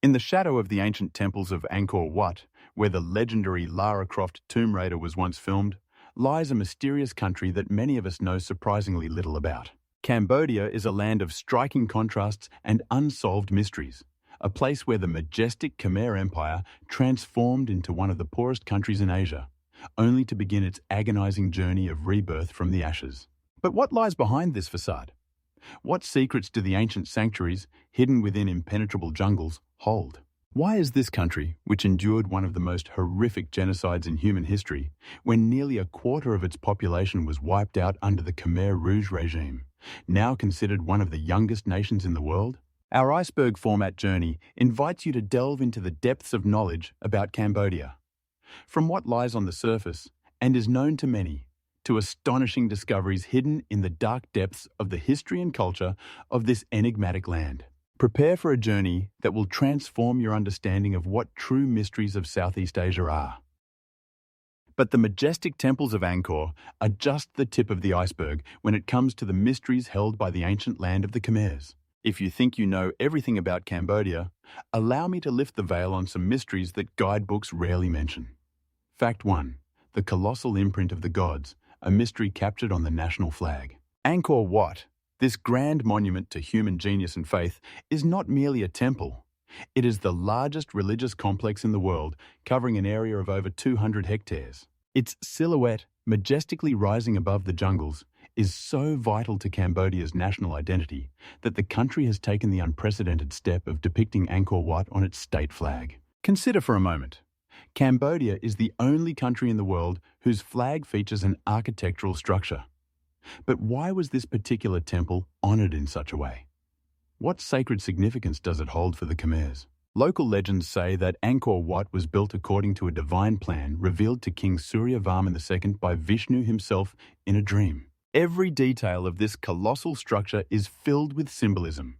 In the shadow of the ancient temples of Angkor Wat, where the legendary Lara Croft Tomb Raider was once filmed, lies a mysterious country that many of us know surprisingly little about. Cambodia is a land of striking contrasts and unsolved mysteries, a place where the majestic Khmer Empire transformed into one of the poorest countries in Asia, only to begin its agonizing journey of rebirth from the ashes. But what lies behind this facade? What secrets do the ancient sanctuaries, hidden within impenetrable jungles, hold? Why is this country, which endured one of the most horrific genocides in human history, when nearly a quarter of its population was wiped out under the Khmer Rouge regime, now considered one of the youngest nations in the world? Our iceberg format journey invites you to delve into the depths of knowledge about Cambodia. From what lies on the surface, and is known to many, to astonishing discoveries hidden in the dark depths of the history and culture of this enigmatic land. Prepare for a journey that will transform your understanding of what true mysteries of Southeast Asia are. But the majestic temples of Angkor are just the tip of the iceberg when it comes to the mysteries held by the ancient land of the Khmers. If you think you know everything about Cambodia, allow me to lift the veil on some mysteries that guidebooks rarely mention. Fact 1. The colossal imprint of the gods, a mystery captured on the national flag. Angkor Wat, this grand monument to human genius and faith, is not merely a temple. It is the largest religious complex in the world, covering an area of over 200 hectares. Its silhouette, majestically rising above the jungles, is so vital to Cambodia's national identity that the country has taken the unprecedented step of depicting Angkor Wat on its state flag. Consider for a moment. Cambodia is the only country in the world whose flag features an architectural structure. But why was this particular temple honored in such a way? What sacred significance does it hold for the Khmers? Local legends say that Angkor Wat was built according to a divine plan revealed to King Surya Varman II by Vishnu himself in a dream. Every detail of this colossal structure is filled with symbolism.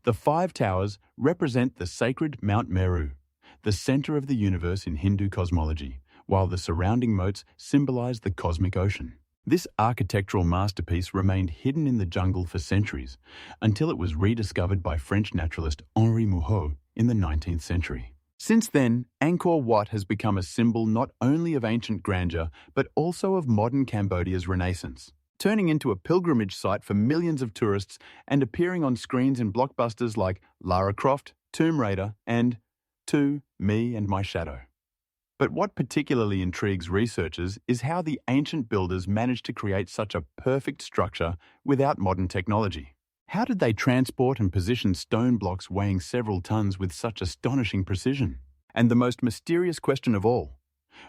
The 5 towers represent the sacred Mount Meru, the center of the universe in Hindu cosmology, while the surrounding moats symbolize the cosmic ocean. This architectural masterpiece remained hidden in the jungle for centuries, until it was rediscovered by French naturalist Henri Mouhot in the 19th century. Since then, Angkor Wat has become a symbol not only of ancient grandeur, but also of modern Cambodia's renaissance, turning into a pilgrimage site for millions of tourists and appearing on screens in blockbusters like Lara Croft, Tomb Raider, and To Me and My Shadow. But what particularly intrigues researchers is how the ancient builders managed to create such a perfect structure without modern technology. How did they transport and position stone blocks weighing several tons with such astonishing precision? And the most mysterious question of all,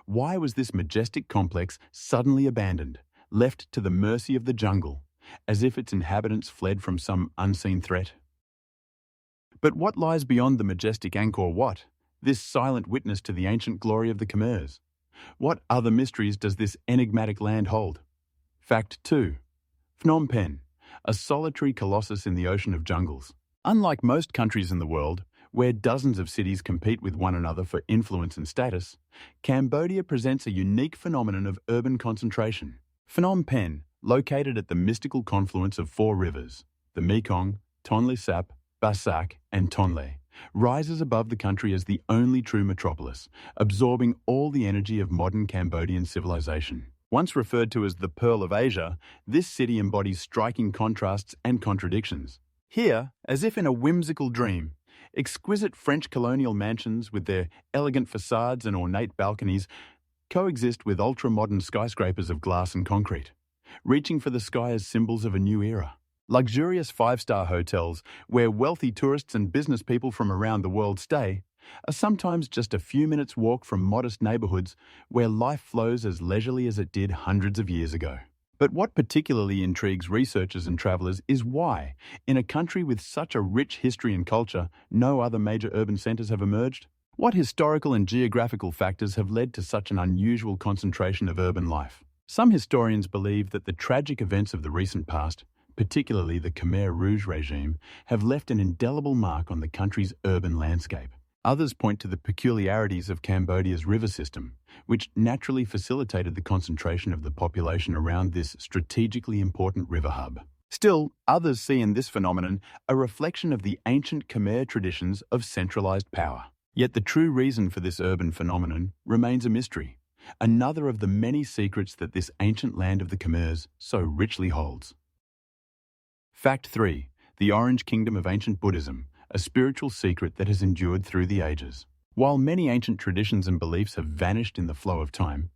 why was this majestic complex suddenly abandoned, left to the mercy of the jungle, as if its inhabitants fled from some unseen threat? But what lies beyond the majestic Angkor Wat, this silent witness to the ancient glory of the Khmers? What other mysteries does this enigmatic land hold? Fact 2. Phnom Penh, a solitary colossus in the ocean of jungles. Unlike most countries in the world, where dozens of cities compete with one another for influence and status, Cambodia presents a unique phenomenon of urban concentration. Phnom Penh, located at the mystical confluence of 4 rivers, the Mekong, Tonle Sap, Basak, and Tonle, rises above the country as the only true metropolis, absorbing all the energy of modern Cambodian civilization. Once referred to as the Pearl of Asia, this city embodies striking contrasts and contradictions. Here, as if in a whimsical dream, exquisite French colonial mansions with their elegant facades and ornate balconies coexist with ultra-modern skyscrapers of glass and concrete, reaching for the sky as symbols of a new era. Luxurious 5-star hotels, where wealthy tourists and business people from around the world stay, are sometimes just a few minutes' walk from modest neighborhoods where life flows as leisurely as it did hundreds of years ago. But what particularly intrigues researchers and travelers is why, in a country with such a rich history and culture, no other major urban centers have emerged? What historical and geographical factors have led to such an unusual concentration of urban life? Some historians believe that the tragic events of the recent past, particularly the Khmer Rouge regime, have left an indelible mark on the country's urban landscape. Others point to the peculiarities of Cambodia's river system, which naturally facilitated the concentration of the population around this strategically important river hub. Still, others see in this phenomenon a reflection of the ancient Khmer traditions of centralized power. Yet the true reason for this urban phenomenon remains a mystery, another of the many secrets that this ancient land of the Khmers so richly holds. Fact 3. The Orange Kingdom of Ancient Buddhism, a spiritual secret that has endured through the ages. While many ancient traditions and beliefs have vanished in the flow of time,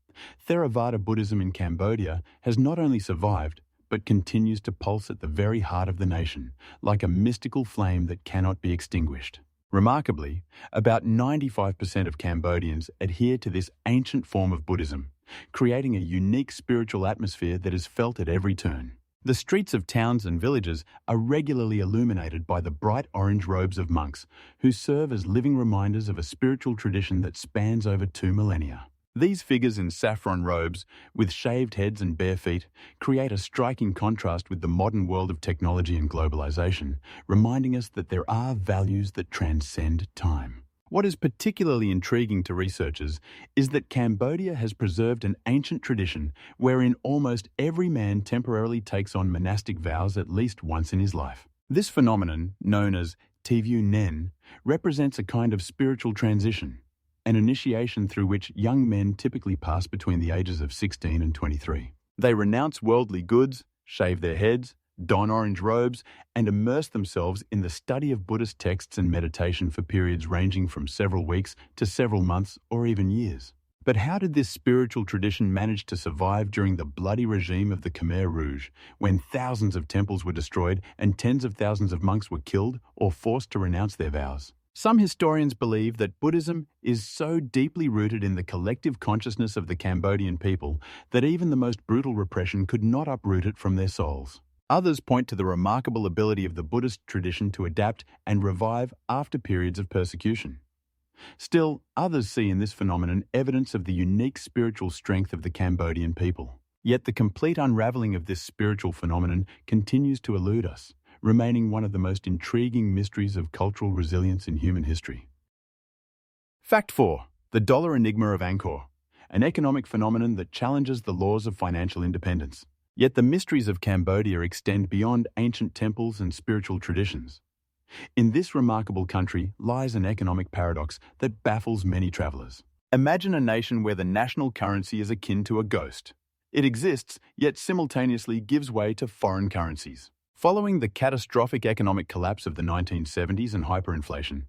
Theravada Buddhism in Cambodia has not only survived, but continues to pulse at the very heart of the nation, like a mystical flame that cannot be extinguished. Remarkably, about 95% of Cambodians adhere to this ancient form of Buddhism, creating a unique spiritual atmosphere that is felt at every turn. The streets of towns and villages are regularly illuminated by the bright orange robes of monks, who serve as living reminders of a spiritual tradition that spans over 2 millennia. These figures in saffron robes, with shaved heads and bare feet, create a striking contrast with the modern world of technology and globalization, reminding us that there are values that transcend time. What is particularly intriguing to researchers is that Cambodia has preserved an ancient tradition wherein almost every man temporarily takes on monastic vows at least once in his life. This phenomenon, known as Tivu Nen, represents a kind of spiritual transition, an initiation through which young men typically pass between the ages of 16 and 23. They renounce worldly goods, shave their heads, don orange robes, and immerse themselves in the study of Buddhist texts and meditation for periods ranging from several weeks to several months or even years. But how did this spiritual tradition manage to survive during the bloody regime of the Khmer Rouge, when thousands of temples were destroyed and tens of thousands of monks were killed or forced to renounce their vows? Some historians believe that Buddhism is so deeply rooted in the collective consciousness of the Cambodian people that even the most brutal repression could not uproot it from their souls. Others point to the remarkable ability of the Buddhist tradition to adapt and revive after periods of persecution. Still, others see in this phenomenon evidence of the unique spiritual strength of the Cambodian people. Yet the complete unraveling of this spiritual phenomenon continues to elude us, remaining one of the most intriguing mysteries of cultural resilience in human history. Fact 4. The dollar enigma of Angkor, an economic phenomenon that challenges the laws of financial independence. Yet the mysteries of Cambodia extend beyond ancient temples and spiritual traditions. In this remarkable country lies an economic paradox that baffles many travelers. Imagine a nation where the national currency is akin to a ghost. It exists, yet simultaneously gives way to foreign currencies. Following the catastrophic economic collapse of the 1970s and hyperinflation,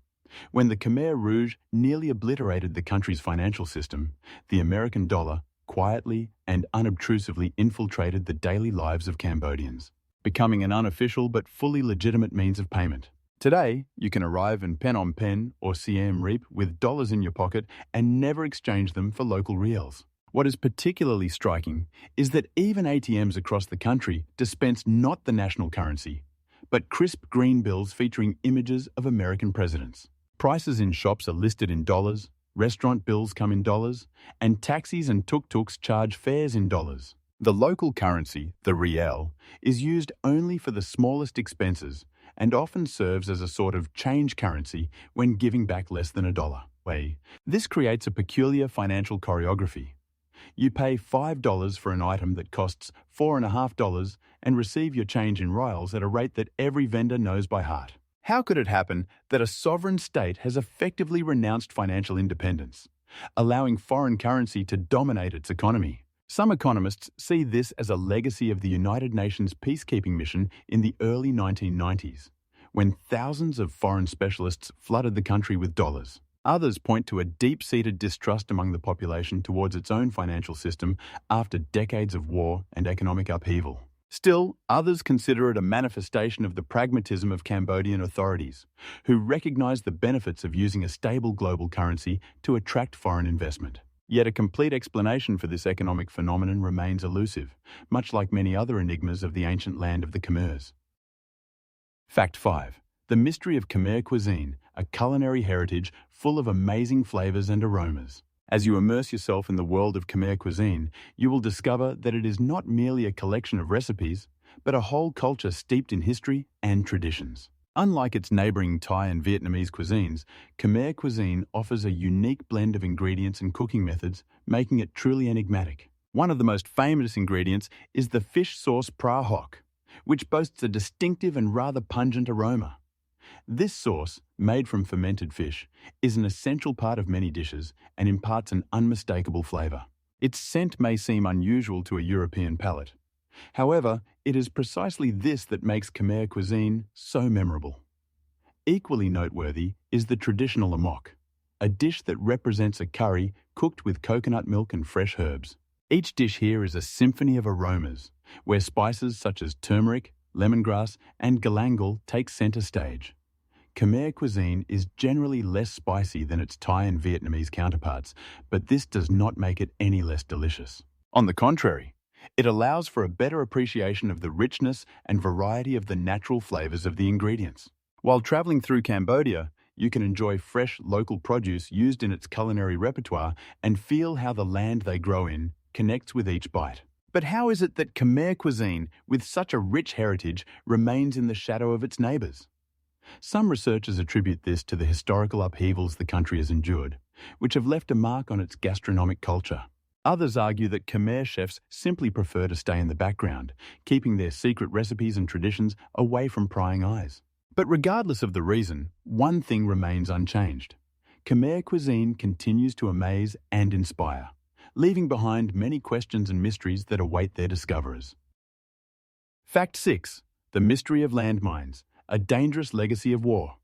when the Khmer Rouge nearly obliterated the country's financial system, the American dollar quietly and unobtrusively infiltrated the daily lives of Cambodians, becoming an unofficial but fully legitimate means of payment. Today, you can arrive in Phnom Penh or Siem Reap with dollars in your pocket and never exchange them for local reals. What is particularly striking is that even ATMs across the country dispense not the national currency, but crisp green bills featuring images of American presidents. Prices in shops are listed in dollars, restaurant bills come in dollars, and taxis and tuk-tuks charge fares in dollars. The local currency, the riel, is used only for the smallest expenses and often serves as a sort of change currency when giving back less than $1. This creates a peculiar financial choreography. You pay $5 for an item that costs $4.50 and receive your change in rials at a rate that every vendor knows by heart. How could it happen that a sovereign state has effectively renounced financial independence, allowing foreign currency to dominate its economy? Some economists see this as a legacy of the United Nations peacekeeping mission in the early 1990s, when thousands of foreign specialists flooded the country with dollars. Others point to a deep-seated distrust among the population towards its own financial system after decades of war and economic upheaval. Still, others consider it a manifestation of the pragmatism of Cambodian authorities, who recognize the benefits of using a stable global currency to attract foreign investment. Yet a complete explanation for this economic phenomenon remains elusive, much like many other enigmas of the ancient land of the Khmers. Fact 5. The mystery of Khmer cuisine, a culinary heritage full of amazing flavors and aromas. As you immerse yourself in the world of Khmer cuisine, you will discover that it is not merely a collection of recipes, but a whole culture steeped in history and traditions. Unlike its neighboring Thai and Vietnamese cuisines, Khmer cuisine offers a unique blend of ingredients and cooking methods, making it truly enigmatic. One of the most famous ingredients is the fish sauce pra hoc, which boasts a distinctive and rather pungent aroma. This sauce, made from fermented fish, is an essential part of many dishes and imparts an unmistakable flavour. Its scent may seem unusual to a European palate. However, it is precisely this that makes Khmer cuisine so memorable. Equally noteworthy is the traditional amok, a dish that represents a curry cooked with coconut milk and fresh herbs. Each dish here is a symphony of aromas, where spices such as turmeric, lemongrass, and galangal take centre stage. Khmer cuisine is generally less spicy than its Thai and Vietnamese counterparts, but this does not make it any less delicious. On the contrary, it allows for a better appreciation of the richness and variety of the natural flavours of the ingredients. While travelling through Cambodia, you can enjoy fresh local produce used in its culinary repertoire and feel how the land they grow in connects with each bite. But how is it that Khmer cuisine, with such a rich heritage, remains in the shadow of its neighbours? Some researchers attribute this to the historical upheavals the country has endured, which have left a mark on its gastronomic culture. Others argue that Khmer chefs simply prefer to stay in the background, keeping their secret recipes and traditions away from prying eyes. But regardless of the reason, one thing remains unchanged. Khmer cuisine continues to amaze and inspire, leaving behind many questions and mysteries that await their discoverers. Fact 6. The mystery of landmines, a dangerous legacy of war.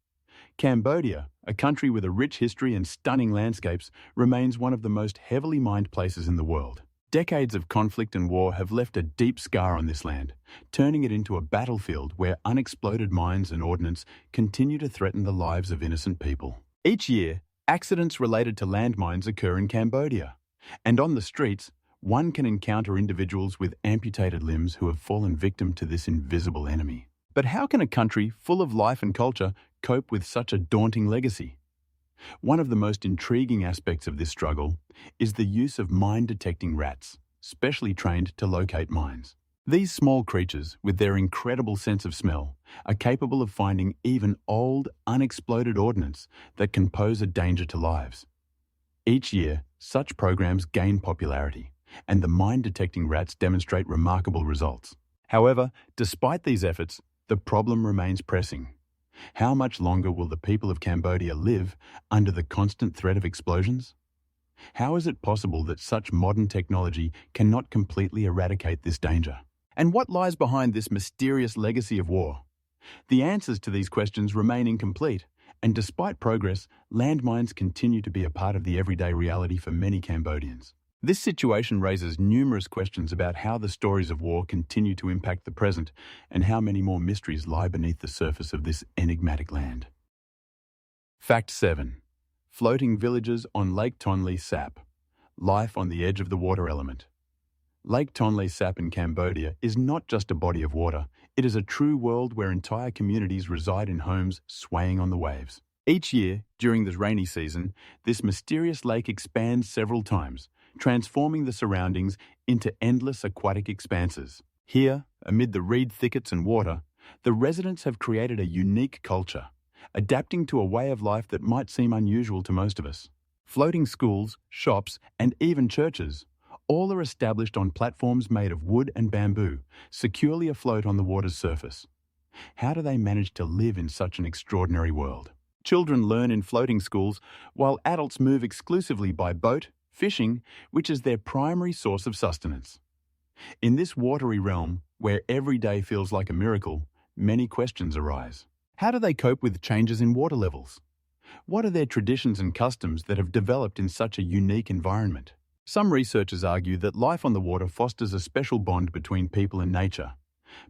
Cambodia, a country with a rich history and stunning landscapes, remains one of the most heavily mined places in the world. Decades of conflict and war have left a deep scar on this land, turning it into a battlefield where unexploded mines and ordnance continue to threaten the lives of innocent people. Each year, accidents related to landmines occur in Cambodia, and on the streets, one can encounter individuals with amputated limbs who have fallen victim to this invisible enemy. But how can a country full of life and culture cope with such a daunting legacy? One of the most intriguing aspects of this struggle is the use of mine-detecting rats, specially trained to locate mines. These small creatures, with their incredible sense of smell, are capable of finding even old, unexploded ordnance that can pose a danger to lives. Each year, such programs gain popularity, and the mine-detecting rats demonstrate remarkable results. However, despite these efforts, the problem remains pressing. How much longer will the people of Cambodia live under the constant threat of explosions? How is it possible that such modern technology cannot completely eradicate this danger? And what lies behind this mysterious legacy of war? The answers to these questions remain incomplete, and despite progress, landmines continue to be a part of the everyday reality for many Cambodians. This situation raises numerous questions about how the stories of war continue to impact the present and how many more mysteries lie beneath the surface of this enigmatic land. Fact 7. Floating villages on Lake Tonle Sap. Life on the edge of the water element. Lake Tonle Sap in Cambodia is not just a body of water, it is a true world where entire communities reside in homes swaying on the waves. Each year, during the rainy season, this mysterious lake expands several times, transforming the surroundings into endless aquatic expanses. Here, amid the reed thickets and water, the residents have created a unique culture, adapting to a way of life that might seem unusual to most of us. Floating schools, shops, and even churches, all are established on platforms made of wood and bamboo, securely afloat on the water's surface. How do they manage to live in such an extraordinary world? Children learn in floating schools, while adults move exclusively by boat, fishing, which is their primary source of sustenance. In this watery realm, where every day feels like a miracle, many questions arise. How do they cope with changes in water levels? What are their traditions and customs that have developed in such a unique environment? Some researchers argue that life on the water fosters a special bond between people and nature.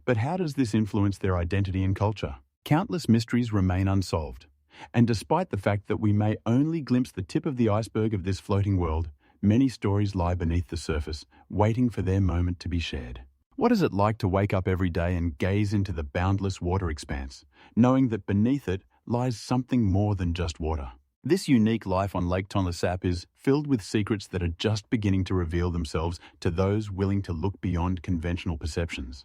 But how does this influence their identity and culture? Countless mysteries remain unsolved. And despite the fact that we may only glimpse the tip of the iceberg of this floating world, many stories lie beneath the surface, waiting for their moment to be shared. What is it like to wake up every day and gaze into the boundless water expanse, knowing that beneath it lies something more than just water? This unique life on Lake Tonle Sap is filled with secrets that are just beginning to reveal themselves to those willing to look beyond conventional perceptions.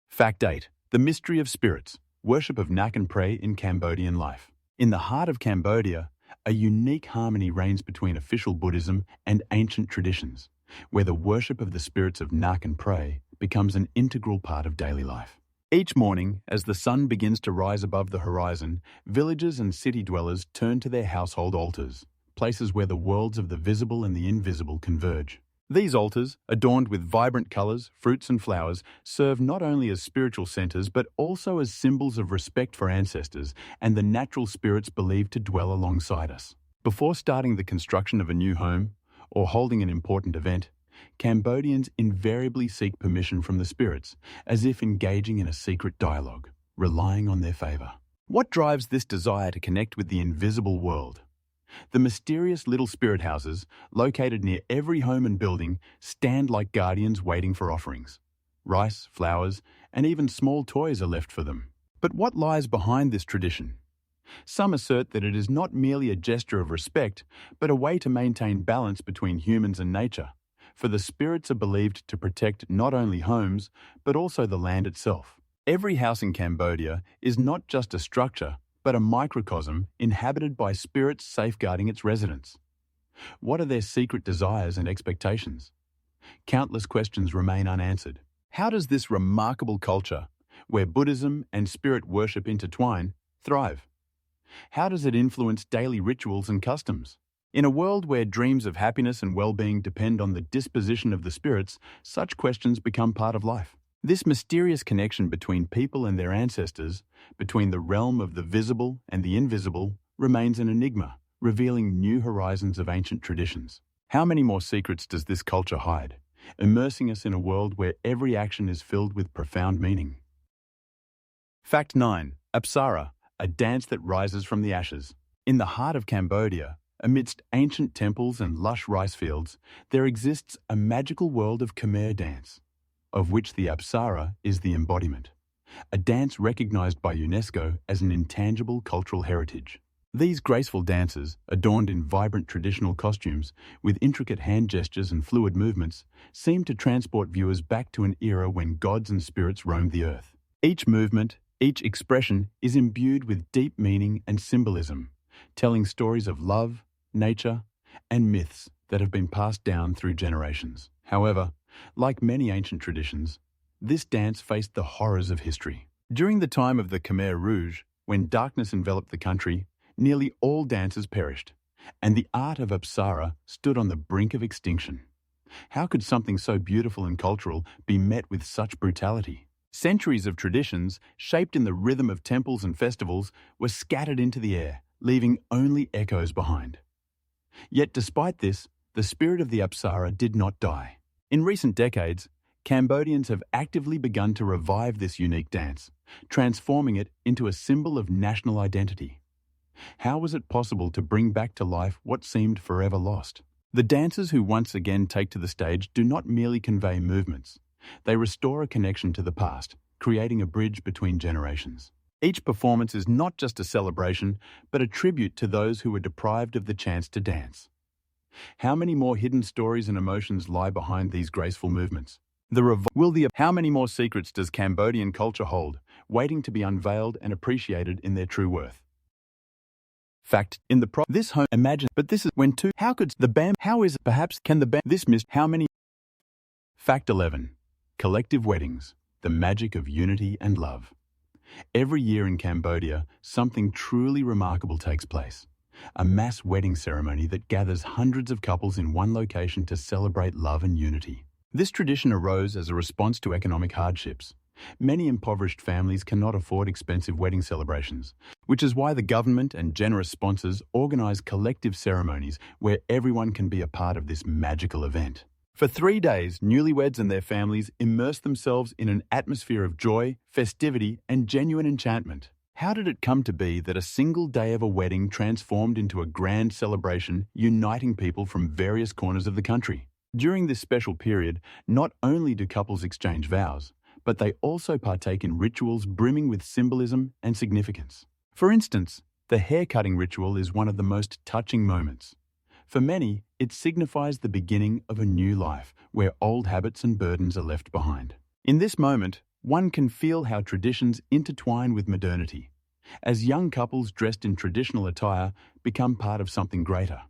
Fact 8. The mystery of spirits, worship of Nak and Pray in Cambodian life. In the heart of Cambodia, a unique harmony reigns between official Buddhism and ancient traditions, where the worship of the spirits of Nak and Pray becomes an integral part of daily life. Each morning, as the sun begins to rise above the horizon, villagers and city dwellers turn to their household altars, places where the worlds of the visible and the invisible converge. These altars, adorned with vibrant colors, fruits and flowers, serve not only as spiritual centers but also as symbols of respect for ancestors and the natural spirits believed to dwell alongside us. Before starting the construction of a new home or holding an important event, Cambodians invariably seek permission from the spirits, as if engaging in a secret dialogue, relying on their favor. What drives this desire to connect with the invisible world? The mysterious little spirit houses, located near every home and building, stand like guardians waiting for offerings. Rice, flowers, and even small toys are left for them. But what lies behind this tradition? Some assert that it is not merely a gesture of respect, but a way to maintain balance between humans and nature, for the spirits are believed to protect not only homes, but also the land itself. Every house in Cambodia is not just a structure, but a microcosm inhabited by spirits safeguarding its residents. What are their secret desires and expectations? Countless questions remain unanswered. How does this remarkable culture, where Buddhism and spirit worship intertwine, thrive? How does it influence daily rituals and customs? In a world where dreams of happiness and well-being depend on the disposition of the spirits, such questions become part of life. This mysterious connection between people and their ancestors, between the realm of the visible and the invisible, remains an enigma, revealing new horizons of ancient traditions. How many more secrets does this culture hide, immersing us in a world where every action is filled with profound meaning? Fact 9. Apsara, a dance that rises from the ashes. In the heart of Cambodia, amidst ancient temples and lush rice fields, there exists a magical world of Khmer dance, of which the Apsara is the embodiment, a dance recognized by UNESCO as an intangible cultural heritage. These graceful dances, adorned in vibrant traditional costumes, with intricate hand gestures and fluid movements, seem to transport viewers back to an era when gods and spirits roamed the earth. Each movement, each expression is imbued with deep meaning and symbolism, telling stories of love, nature, and myths that have been passed down through generations. However, like many ancient traditions, this dance faced the horrors of history. During the time of the Khmer Rouge, when darkness enveloped the country, nearly all dances perished, and the art of Apsara stood on the brink of extinction. How could something so beautiful and cultural be met with such brutality? Centuries of traditions, shaped in the rhythm of temples and festivals, were scattered into the air, leaving only echoes behind. Yet despite this, the spirit of the Apsara did not die. In recent decades, Cambodians have actively begun to revive this unique dance, transforming it into a symbol of national identity. How was it possible to bring back to life what seemed forever lost? The dancers who once again take to the stage do not merely convey movements. They restore a connection to the past, creating a bridge between generations. Each performance is not just a celebration, but a tribute to those who were deprived of the chance to dance. How many more hidden stories and emotions lie behind these graceful movements? How many more secrets does Cambodian culture hold, waiting to be unveiled and appreciated in their true worth? Fact: in the this home imagine, but this is when two. How could the bam? How is it? Perhaps can the bam? This missed. How many? Fact 11: collective weddings, the magic of unity and love. Every year in Cambodia, something truly remarkable takes place. A mass wedding ceremony that gathers hundreds of couples in one location to celebrate love and unity. This tradition arose as a response to economic hardships. Many impoverished families cannot afford expensive wedding celebrations, which is why the government and generous sponsors organize collective ceremonies where everyone can be a part of this magical event. For 3 days, newlyweds and their families immerse themselves in an atmosphere of joy, festivity, and genuine enchantment. How did it come to be that a single day of a wedding transformed into a grand celebration, uniting people from various corners of the country? During this special period, not only do couples exchange vows, but they also partake in rituals brimming with symbolism and significance. For instance, the hair-cutting ritual is one of the most touching moments. For many, it signifies the beginning of a new life, where old habits and burdens are left behind. In this moment, one can feel how traditions intertwine with modernity, as young couples dressed in traditional attire become part of something greater.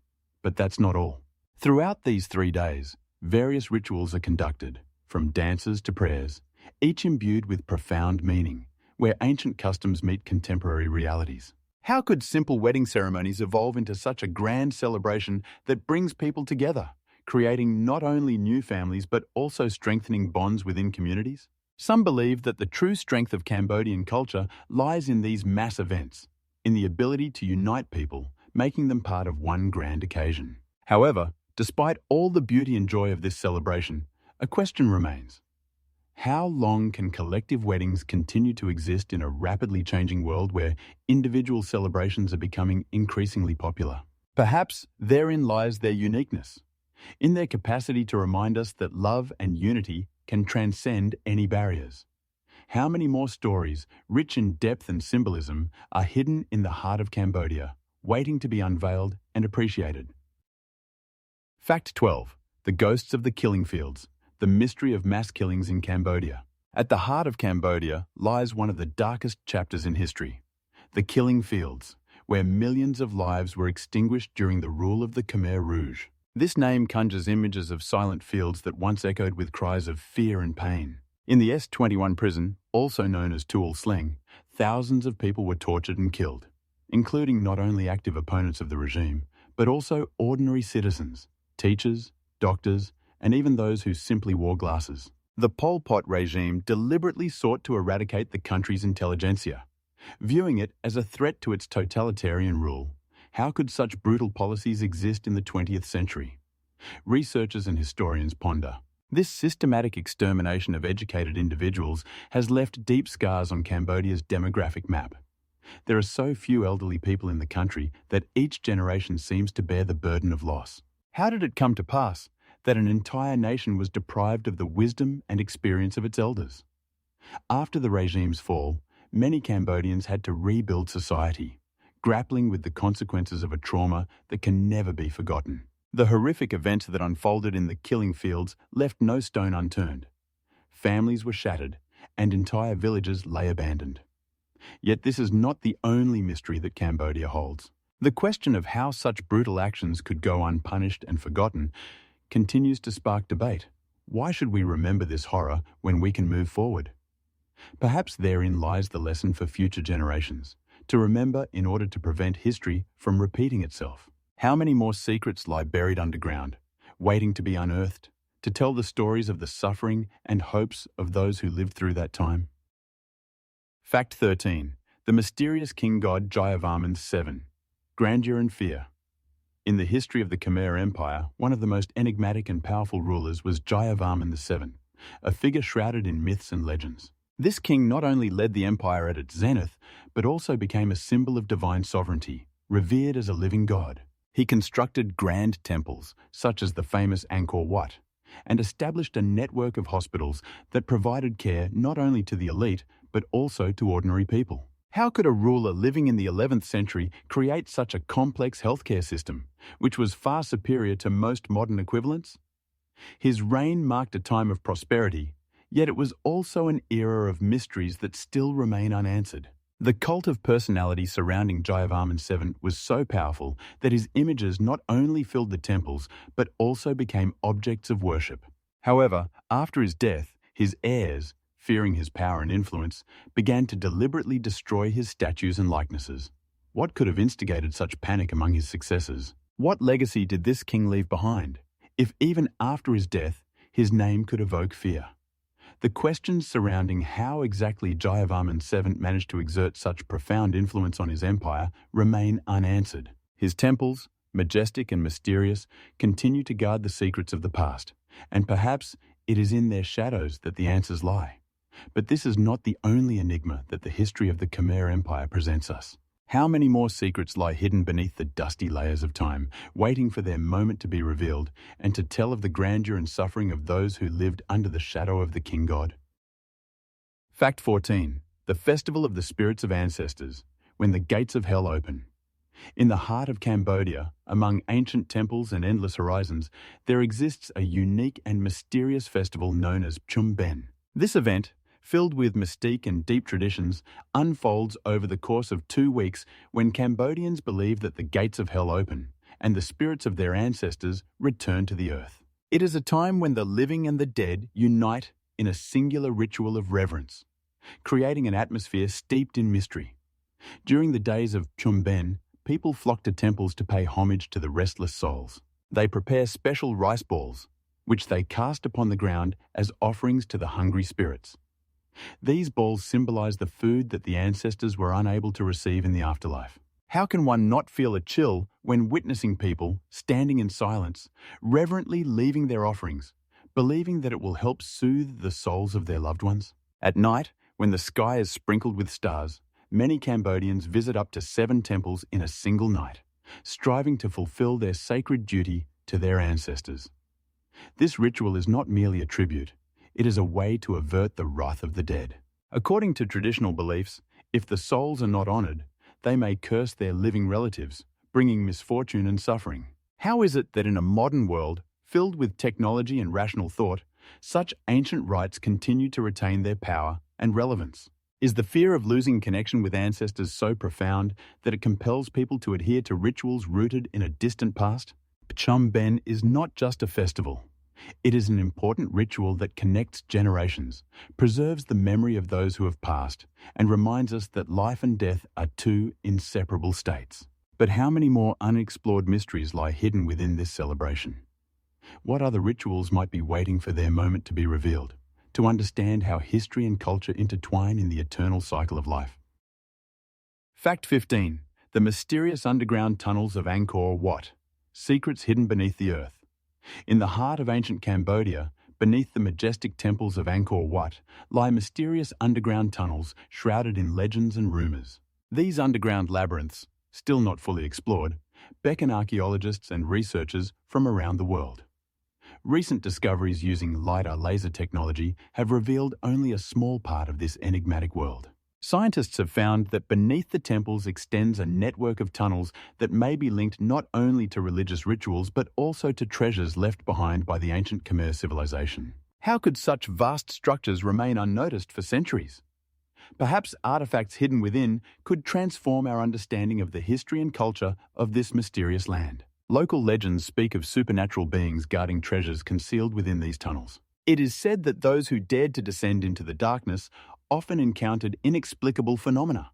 But that's not all. Throughout these 3 days, various rituals are conducted, from dances to prayers, each imbued with profound meaning, where ancient customs meet contemporary realities. How could simple wedding ceremonies evolve into such a grand celebration that brings people together, creating not only new families but also strengthening bonds within communities? Some believe that the true strength of Cambodian culture lies in these mass events, in the ability to unite people, making them part of one grand occasion. However, despite all the beauty and joy of this celebration, a question remains. How long can collective weddings continue to exist in a rapidly changing world where individual celebrations are becoming increasingly popular? Perhaps therein lies their uniqueness, in their capacity to remind us that love and unity can transcend any barriers. How many more stories, rich in depth and symbolism, are hidden in the heart of Cambodia, waiting to be unveiled and appreciated? Fact 12. The ghosts of the killing fields. The mystery of mass killings in Cambodia. At the heart of Cambodia lies one of the darkest chapters in history, the killing fields, where millions of lives were extinguished during the rule of the Khmer Rouge. This name conjures images of silent fields that once echoed with cries of fear and pain. In the S-21 prison, also known as Tuol Sleng, thousands of people were tortured and killed, including not only active opponents of the regime, but also ordinary citizens, teachers, doctors, and even those who simply wore glasses. The Pol Pot regime deliberately sought to eradicate the country's intelligentsia, viewing it as a threat to its totalitarian rule. How could such brutal policies exist in the 20th century? Researchers and historians ponder. This systematic extermination of educated individuals has left deep scars on Cambodia's demographic map. There are so few elderly people in the country that each generation seems to bear the burden of loss. How did it come to pass that an entire nation was deprived of the wisdom and experience of its elders? After the regime's fall, many Cambodians had to rebuild society, grappling with the consequences of a trauma that can never be forgotten. The horrific events that unfolded in the killing fields left no stone unturned. Families were shattered, and entire villages lay abandoned. Yet this is not the only mystery that Cambodia holds. The question of how such brutal actions could go unpunished and forgotten continues to spark debate. Why should we remember this horror when we can move forward? Perhaps therein lies the lesson for future generations, to remember in order to prevent history from repeating itself. How many more secrets lie buried underground, waiting to be unearthed, to tell the stories of the suffering and hopes of those who lived through that time? Fact 13. The mysterious king god Jayavarman VII. Grandeur and fear. In the history of the Khmer Empire, one of the most enigmatic and powerful rulers was Jayavarman VII, a figure shrouded in myths and legends. This king not only led the empire at its zenith, but also became a symbol of divine sovereignty, revered as a living god. He constructed grand temples, such as the famous Angkor Wat, and established a network of hospitals that provided care not only to the elite, but also to ordinary people. How could a ruler living in the 11th century create such a complex healthcare system, which was far superior to most modern equivalents? His reign marked a time of prosperity, yet it was also an era of mysteries that still remain unanswered. The cult of personality surrounding Jayavarman VII was so powerful that his images not only filled the temples, but also became objects of worship. However, after his death, his heirs, fearing his power and influence, began to deliberately destroy his statues and likenesses. What could have instigated such panic among his successors? What legacy did this king leave behind, if even after his death, his name could evoke fear? The questions surrounding how exactly Jayavarman VII managed to exert such profound influence on his empire remain unanswered. His temples, majestic and mysterious, continue to guard the secrets of the past, and perhaps it is in their shadows that the answers lie. But this is not the only enigma that the history of the Khmer Empire presents us. How many more secrets lie hidden beneath the dusty layers of time, waiting for their moment to be revealed and to tell of the grandeur and suffering of those who lived under the shadow of the king god? Fact 14. The Festival of the Spirits of Ancestors, when the gates of hell open. In the heart of Cambodia, among ancient temples and endless horizons, there exists a unique and mysterious festival known as Chum Ben. This event, filled with mystique and deep traditions, unfolds over the course of 2 weeks when Cambodians believe that the gates of hell open and the spirits of their ancestors return to the earth. It is a time when the living and the dead unite in a singular ritual of reverence, creating an atmosphere steeped in mystery. During the days of Chumben, people flock to temples to pay homage to the restless souls. They prepare special rice balls, which they cast upon the ground as offerings to the hungry spirits. These balls symbolize the food that the ancestors were unable to receive in the afterlife. How can one not feel a chill when witnessing people standing in silence, reverently leaving their offerings, believing that it will help soothe the souls of their loved ones? At night, when the sky is sprinkled with stars, many Cambodians visit up to 7 temples in a single night, striving to fulfill their sacred duty to their ancestors. This ritual is not merely a tribute, it is a way to avert the wrath of the dead. According to traditional beliefs, if the souls are not honored, they may curse their living relatives, bringing misfortune and suffering. How is it that in a modern world, filled with technology and rational thought, such ancient rites continue to retain their power and relevance? Is the fear of losing connection with ancestors so profound that it compels people to adhere to rituals rooted in a distant past? Chumben is not just a festival. It is an important ritual that connects generations, preserves the memory of those who have passed, and reminds us that life and death are 2 inseparable states. But how many more unexplored mysteries lie hidden within this celebration? What other rituals might be waiting for their moment to be revealed, to understand how history and culture intertwine in the eternal cycle of life? Fact 15. The mysterious underground tunnels of Angkor Wat, secrets hidden beneath the earth. In the heart of ancient Cambodia, beneath the majestic temples of Angkor Wat, lie mysterious underground tunnels shrouded in legends and rumors. These underground labyrinths, still not fully explored, beckon archaeologists and researchers from around the world. Recent discoveries using LiDAR laser technology have revealed only a small part of this enigmatic world. Scientists have found that beneath the temples extends a network of tunnels that may be linked not only to religious rituals but also to treasures left behind by the ancient Khmer civilization. How could such vast structures remain unnoticed for centuries? Perhaps artifacts hidden within could transform our understanding of the history and culture of this mysterious land. Local legends speak of supernatural beings guarding treasures concealed within these tunnels. It is said that those who dared to descend into the darkness often encountered inexplicable phenomena.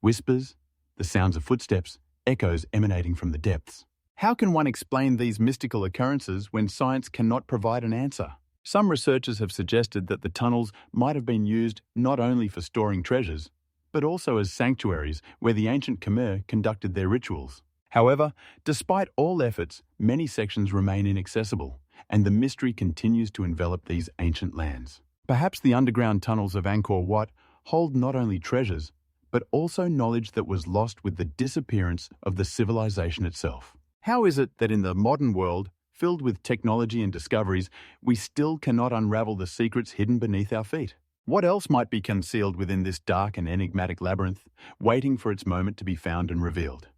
Whispers, the sounds of footsteps, echoes emanating from the depths. How can one explain these mystical occurrences when science cannot provide an answer? Some researchers have suggested that the tunnels might have been used not only for storing treasures, but also as sanctuaries where the ancient Khmer conducted their rituals. However, despite all efforts, many sections remain inaccessible, and the mystery continues to envelop these ancient lands. Perhaps the underground tunnels of Angkor Wat hold not only treasures, but also knowledge that was lost with the disappearance of the civilization itself. How is it that in the modern world, filled with technology and discoveries, we still cannot unravel the secrets hidden beneath our feet? What else might be concealed within this dark and enigmatic labyrinth, waiting for its moment to be found and revealed?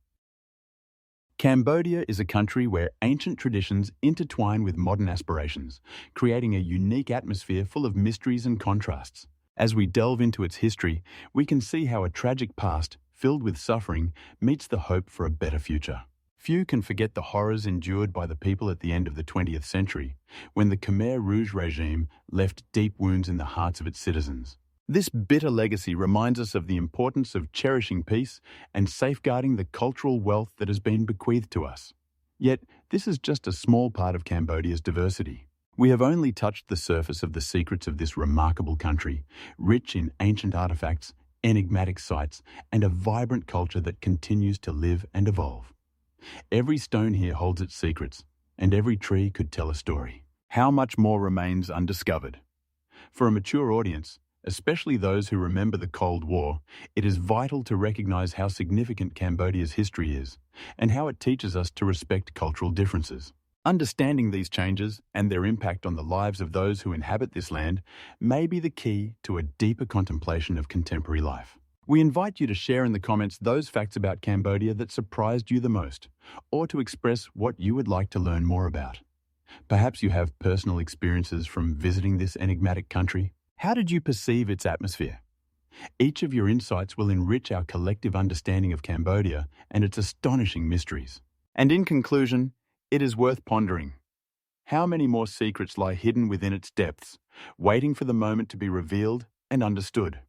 Cambodia is a country where ancient traditions intertwine with modern aspirations, creating a unique atmosphere full of mysteries and contrasts. As we delve into its history, we can see how a tragic past, filled with suffering, meets the hope for a better future. Few can forget the horrors endured by the people at the end of the 20th century, when the Khmer Rouge regime left deep wounds in the hearts of its citizens. This bitter legacy reminds us of the importance of cherishing peace and safeguarding the cultural wealth that has been bequeathed to us. Yet, this is just a small part of Cambodia's diversity. We have only touched the surface of the secrets of this remarkable country, rich in ancient artifacts, enigmatic sites, and a vibrant culture that continues to live and evolve. Every stone here holds its secrets, and every tree could tell a story. How much more remains undiscovered? For a mature audience, especially those who remember the Cold War, it is vital to recognize how significant Cambodia's history is and how it teaches us to respect cultural differences. Understanding these changes and their impact on the lives of those who inhabit this land may be the key to a deeper contemplation of contemporary life. We invite you to share in the comments those facts about Cambodia that surprised you the most, or to express what you would like to learn more about. Perhaps you have personal experiences from visiting this enigmatic country. How did you perceive its atmosphere? Each of your insights will enrich our collective understanding of Cambodia and its astonishing mysteries. And in conclusion, it is worth pondering. how many more secrets lie hidden within its depths, waiting for the moment to be revealed and understood?